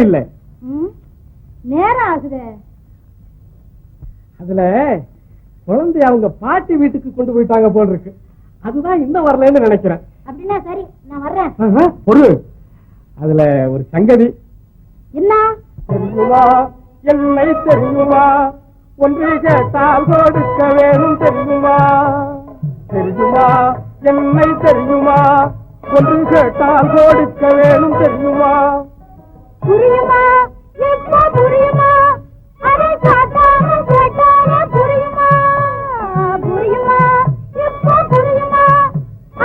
இல்ல நேரம் ஆகுது. அதுல குழந்தை அவங்க பாட்டி வீட்டுக்கு கொண்டு போயிட்டாங்க போல் இருக்கு. அதுதான் இன்னும் வரலன்னு நினைக்கிறேன். அப்படின்னா சரி, நான் வர்றேன். பொருள் அதுல ஒரு சங்கதி. என்ன தெரியுமா, என்னை தெரியுமா, ஒன்று கேட்டால் கொடுக்க வேணும் தெரியுமா, தெரியுமா, என்னை தெரியுமா, ஒன்று கேட்டால் கொடுக்க வேணும் தெரியுமா. புரியுமா, எப்ப புரியுமா, அதை காட்டாம கேட்டால புரியுமா, புரியுமா, எப்ப புரியுமா,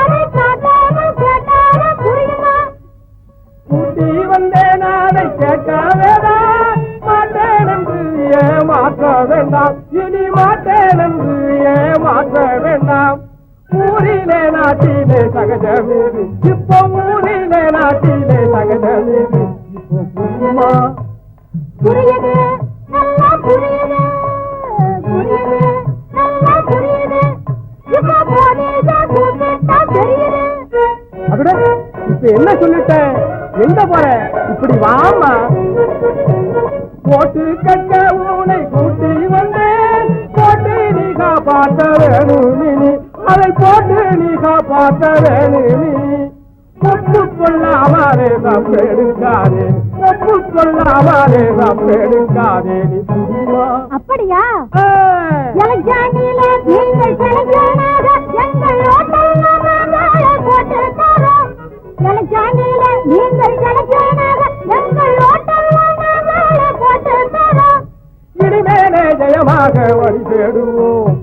அதை காட்டாம கேட்டால புரியுமா. கூட்டி வந்தேன் அதை கேட்க வேண்டாம், மாட்டேன் என்று ஏமாற்ற வேண்டாம், இனி மாட்டேன் என்று ஏமாற்ற வேண்டாம். ஊரிலே நாட்டிலே சகஜமீது, இப்போ ஊரிலே நாட்டிலே சகஜமீது. இப்போ புரியுமா, புரியுது, நல்லா புரியுது, புரியுது, நல்லா புரியுது. இப்ப போலீஸ கூப்பிட்டா தெரியுது. அப்படி இப்ப என்ன சொல்லிட்டேன், எங்க போற, இப்படி வாமா. போட்டு கட்ட உனை கூட்டி வந்தேன், போட்டு நீ காப்பாற்ற வேணும் நீ, அதை போட்டு நீ காப்பாற்ற வேணும் நீ. ஒப்புக்கொள்ளாமலே தப்பெடுக்காதே, ஒப்புக்கொள்ளாமலே தப்பெடுக்காதே நீ. புரியுமா? அப்படியா? எலக்ட்ரானில நீங்கள் செலக்ஷனாக எங்கள் ஓட்டல்ல போட்டு தரோம். எலக்ட்ரானில நீங்கள் செலக்ஷனாக எங்கள் ஓட்டல்ல போட்டு தரோம். இனிமேலே ஜெயமாக வழி தேடுவோம்,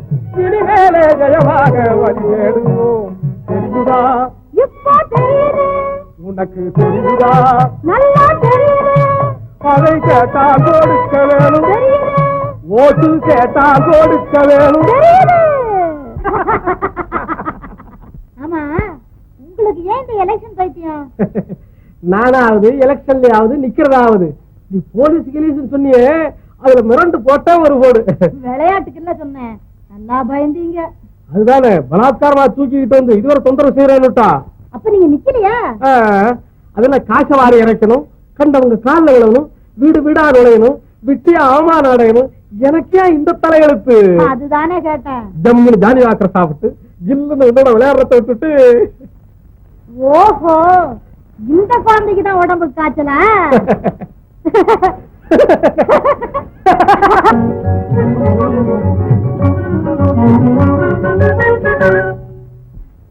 இனிமேலே ஜெயமாக வழி தேடுவோம். தெரியுதா, இப்போ தெரியுது, உனக்கு தெரியுதா, நல்லா தெரியுது, அதை கேட்டா கொடுக்க வேணும், தெரியுது, ஓட்டு கேட்டா கொடுக்க வேணும். தெரியுது. ஆமா, உங்களுக்கு ஏன் இந்த எலெக்ஷன் பைத்தியம்? நானாவது எலெக்ஷன்லயாவது நிக்கிறதாவது, நீ போலீஸ் கிலீஸ் சொன்னியே, அதுல மிரண்டு போட்டா ஒரு போடு. விளையாட்டுக்கு இல்ல சொன்னேன், நல்லா பயந்தீங்க. அதுதானே பலாத்காரமா தூக்கிக்கிட்டு வந்து இதுவரை தொந்தரவு செய்யறேன்னுட்டா. அப்ப நீங்க நிக்கலையா? அதெல்லாம் காச வாரி இறைக்கணும், கண்டவங்க காலில் விழணும், வீடு வீடா நுழையணும், விட்டியா அவமானம் அடையணும். எனக்கே இந்த தலையெழுத்து. அதுதானே கேட்டேன். ஜம்முன்னு ஜானி வாக்கரை சாப்பிட்டு ஜில்லுன்னு என்னோட விளையாடுறத விட்டுட்டு. ஓஹோ, இந்த குழந்தைக்கு தான் உடம்பு காய்ச்சலா?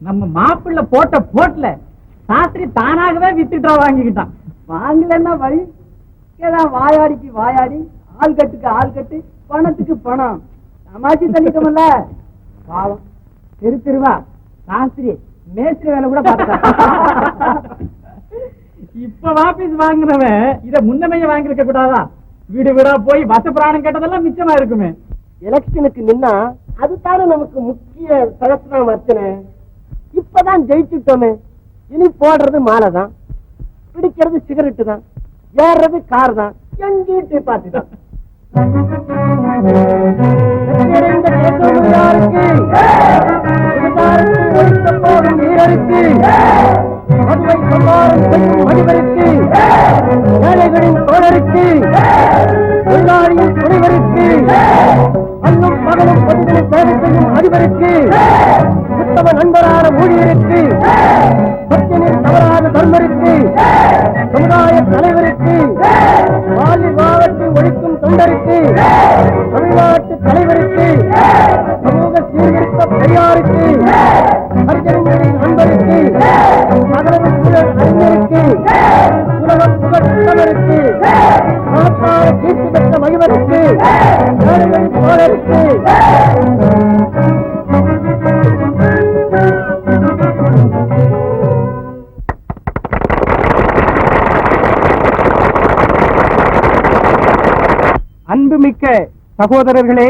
நம்ம மாப்பிள்ள போட்ட போட்ல சாஸ்திரி தானாகவே வித்துட்டா வாங்கிக்கிட்டான். வாங்கலன்னா வழி ஏதான் வாயாடிக்கு வாயாடி, ஆள் கட்டுக்கு ஆள் கட்டு, பணத்துக்கு பணம் சமாச்சி தள்ளிட்டோம்ல. பாவம் தெரு தெருவா சாஸ்திரி மேஸ்திரி வேலை கூட பார்த்தான். இப்ப வாபீஸ் வாங்கினவன் இத முன்னமைய வாங்கிருக்க கூடாதா? வீடு வீடா போய் வச பிராணம் கேட்டதெல்லாம் மிச்சமா இருக்குமே. எலெக்ஷனுக்கு நின்னா அதுதானே நமக்கு முக்கிய சகஸ்திரம் அர்ச்சனை. இப்பதான் ஜெயிச்சுட்டோமே, இனி போடுறது மாலை தான், பிடிக்கிறது சிகரெட்டு தான், ஏறது கார் தான், எங்கிட்டு பார்த்துதான். ஏழைகளின் தோழருக்கு, தொழிலாளியின் துணைவருக்கு, அன்னும் மகனும் பொதுகளை சேவை செய்யும் அதிபருக்கு, உத்தம நண்பரான ஊழியருக்கு, சத்தியனில் தவறாத தர்மருக்கு, சமுதாய தலைவருக்கு, வாலி வாவத்தை ஒழிக்கும் தொண்டருக்கு, தமிழ்நாட்டு தலைவருக்கு, சமூக சீர்திருத்த பெரியாருக்கு, ஹரிஜனங்களின் நண்பருக்கு, மகளிர் புகழ் அறிஞருக்கு, உலகம் புகழ் புலவருக்கு, மகத்தான கீர்த்தி பெற்ற மகிழ்வருக்கு, ஏழைகளின் தோழருக்கு. அன்புமிக்க சகோதரர்களே,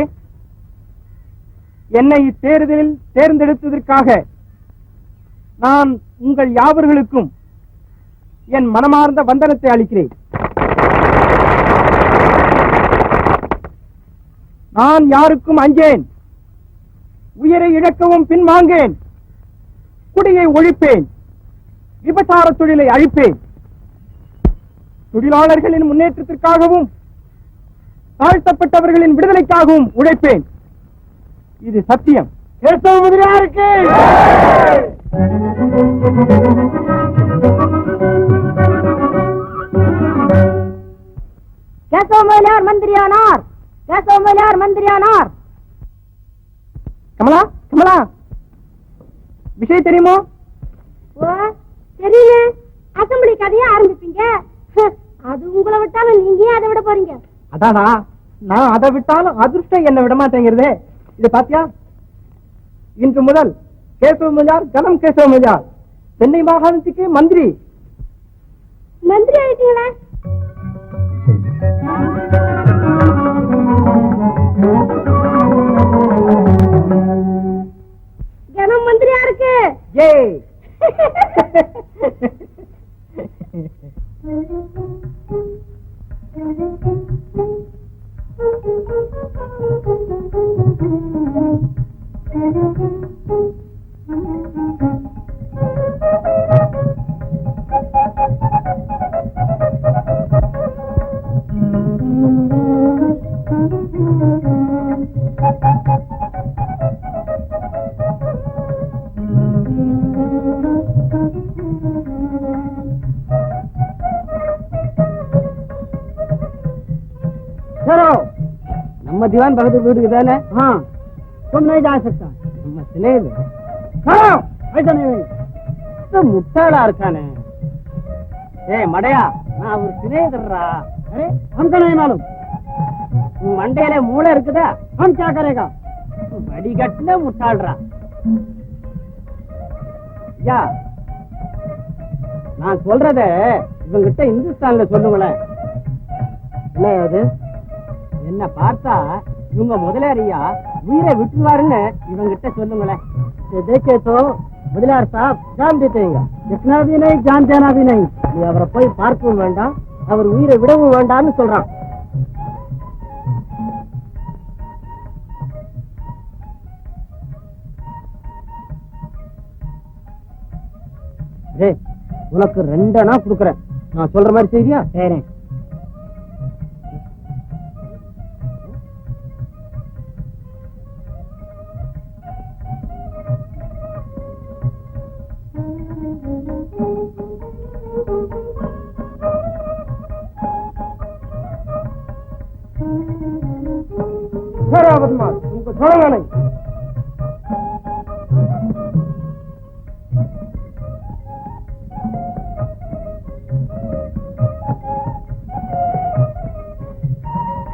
என்னை இத்தேர்தலில் தேர்ந்தெடுத்ததற்காக நான் உங்கள் யாவர்களுக்கும் என் மனமார்ந்த வந்தனத்தை அளிக்கிறேன். நான் யாருக்கும் அஞ்சேன், உயிரை இழக்கவும் பின்வாங்கேன், குடியை ஒழிப்பேன், விபச்சார தொழிலை அழிப்பேன். தொழிலாளர்களின் முன்னேற்றத்திற்காகவும் தாழ்த்தப்பட்டவர்களின் விடுதலைக்காகவும் உழைப்பேன். இது சத்தியம். கேசவ முதலியாருக்கு கேசவ முதலியார் மந்திரியானார். கேசவ முதலியார் மந்திரியானார். கமலா, கமலா, விஷயம் தெரியுமோ? ஓ தெரியல. அசம்பிளி கதையா ஆரம்பிப்பீங்க. அது உங்களை விட்டாலும் நீங்க ஏன் அதை விட போறீங்க? அதானா, நான் அதை விட்டாலும் அதிர்ஷ்டம் என்ன விட மாட்டேங்கிறதே. இது பாத்தியா, இன்று முதல் கேசவ முதலியார் கனம் கேசவ முதலியார் சென்னை மாகாணத்துக்கு மந்திரி. மந்திரி ஆயிட்டீங்களா? கனம் மந்திரியா இருக்கு. ஏய் நம்ம दीवान बहादुर வீடு தானே? हाँ, तुम नहीं जा सकता. நம்ம சிலேது. ऐसा नहीं. तो முட்டாளா இருக்கானே. ஏய் மடையா, நான் ஒரு சிலேதர்ரா. अरे हमको नहीं मालूम. உன் மண்டையில மூளை இருக்குதா? हम क्या करेगा? வடிகட்டின முட்டாள்ரா. யா, நான் சொல்றத இவங்கிட்ட இந்துஸ்தான்ல சொல்லுங்களேன். என்ன அது? என்ன பார்த்தா இவங்க முதலாரியா உயிரை விட்டுருவாருன்னு இவங்கிட்ட சொல்லுங்களேன். देखे तो முதலியார் சாப் ஜான் देतेங்க. इतना भी नहीं, जान देना भी नहीं. நீ அவரை போய் பார்க்கவும் வேண்டாம், அவர் உயிரை விடவும் வேண்டாம்னு சொல்றான். உனக்கு 2 அணா கொடுக்குறேன். நான் சொல்ற மாதிரி செய்தியா? சரி. बदमाश, तुमको छोड़ेगा नहीं.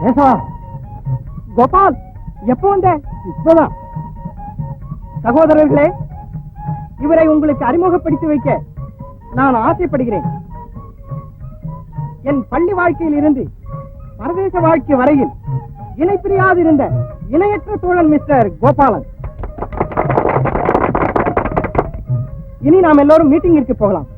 ऐसा गोपाल எப்போ வந்த? இப்பதான். சகோதரர்களே, இவரை உங்களுக்கு அறிமுகப்படுத்தி வைக்க நான் ஆசைப்படுகிறேன். என் பள்ளி வாழ்க்கையில் இருந்து பரதேச வாழ்க்கை வரையில் இணை பிரியாதிருந்த இணையற்ற தோழன் மிஸ்டர் கோபாலன். இனி நாம் எல்லோரும் மீட்டிங்கிற்கு போகலாம்.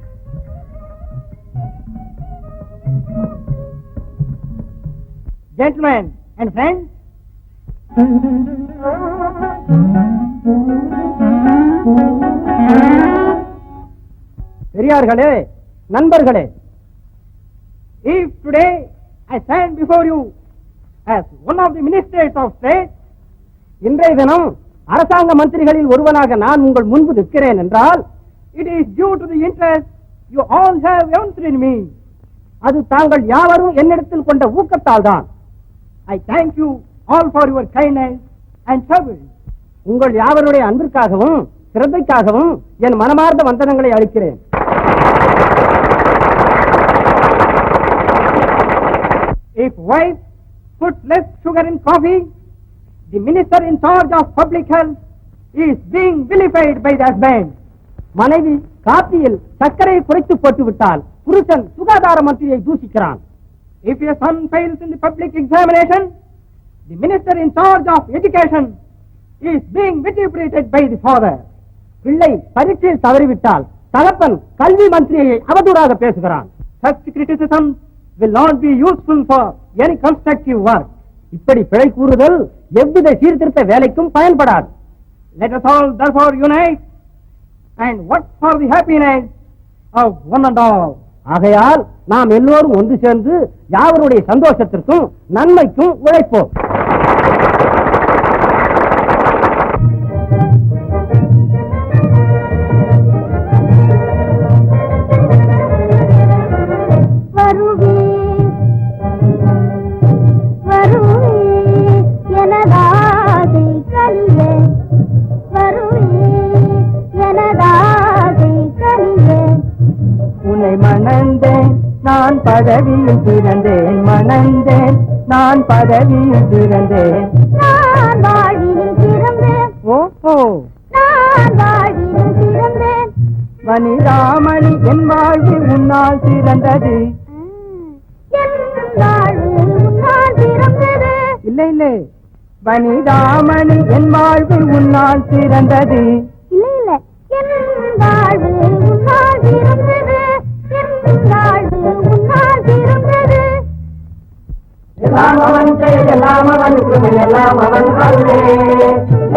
Gentlemen and friends, பெரியார்களே, நண்பர்களே, if today I stand before you as one of the ministers of state, இன்றைய தினம் அரசாங்க மந்திரிகளில் ஒருவனாக நான் உங்கள் முன்பு நிற்கிறேன் என்றால், it is due to the interest you all have evinced in me. அது தாங்கள் யாவரும் என்னிடத்தில் கொண்ட ஊக்கத்தால் தான். I thank you all for your kindness and service. உங்கள் யாவருடைய அன்பிற்காகவும் சிரத்தைக்காகவும் என் மனமார்ந்த வந்தனங்களை அளிக்கிறேன். If wife puts less sugar in coffee, the minister in charge of public health is being vilified by the husband. மனைவி காப்பியில் சர்க்கரையை குறைத்து போட்டு விட்டால் புருஷன் சுகாதார மந்திரியை தூஷிக்கிறான். If your son fails in the public examination, the minister in charge of education is being vituperated by the father. பிள்ளை பரீட்சையில் தவறிவிட்டால் தகப்பன் கல்வி மந்திரியை அவதூறாக பேசுகிறான். Such criticism will not be useful for any constructive work. இப்படி பிழை கூறுதல் எவ்வித சீர்திருத்த வேலைக்கும் பயன்படாது. Let us all therefore unite and work for the happiness of one and all. ஆகையால் நாம் எல்லோரும் ஒன்று சேர்ந்து யாவருடைய சந்தோஷத்திற்கும் நன்மைக்கும் உழைப்போம். மணந்தேன் நான் பதவியில் பிறந்தேன், மணந்தேன் நான் பதவியில் பிறந்தேன், நான் வாழ்வில் பிறந்தேன், ஓஹோ நான் வாழ்வில் பிறந்தேன், வனிராமணி என் வாழ்வு உன்னால் பிறந்தது, என் வாழ்வு உன்னால் பிறந்தது, இல்லை இல்லை வனிராமணி என் வாழ்வு உன்னால் பிறந்தது, இல்லை இல்லை என் வாழ்வு உன்னால் பிறந்தது, என் வாழ்வு உன்னால் பிறந்தது. எல்லாம் அவன் செயல், எல்லாம் அவன் துணை, எல்லாம் அவன் அருளே.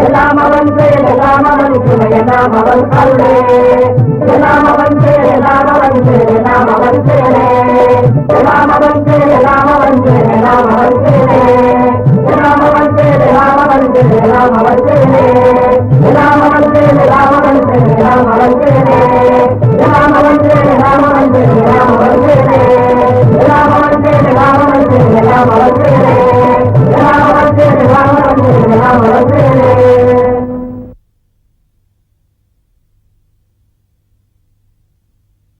எல்லாம் அவன் செயல், எல்லாம் அவன் துணை, எல்லாம் அவன் அருளே. எல்லாம் அவன் செயல், எல்லாம் அவன் செயல், எல்லாம் அவன் செயலே. எல்லாம் அவன் செயல், எல்லாம் அவன் செயல், எல்லாம் அவன் செயலே. எல்லாம் அவன் செயல், எல்லாம் அவன் செயல், எல்லாம் அவன் செயலே. எல்லாம் அவன் செயல், எல்லாம் அவன் செயல், எல்லாம் அவன் செயலே.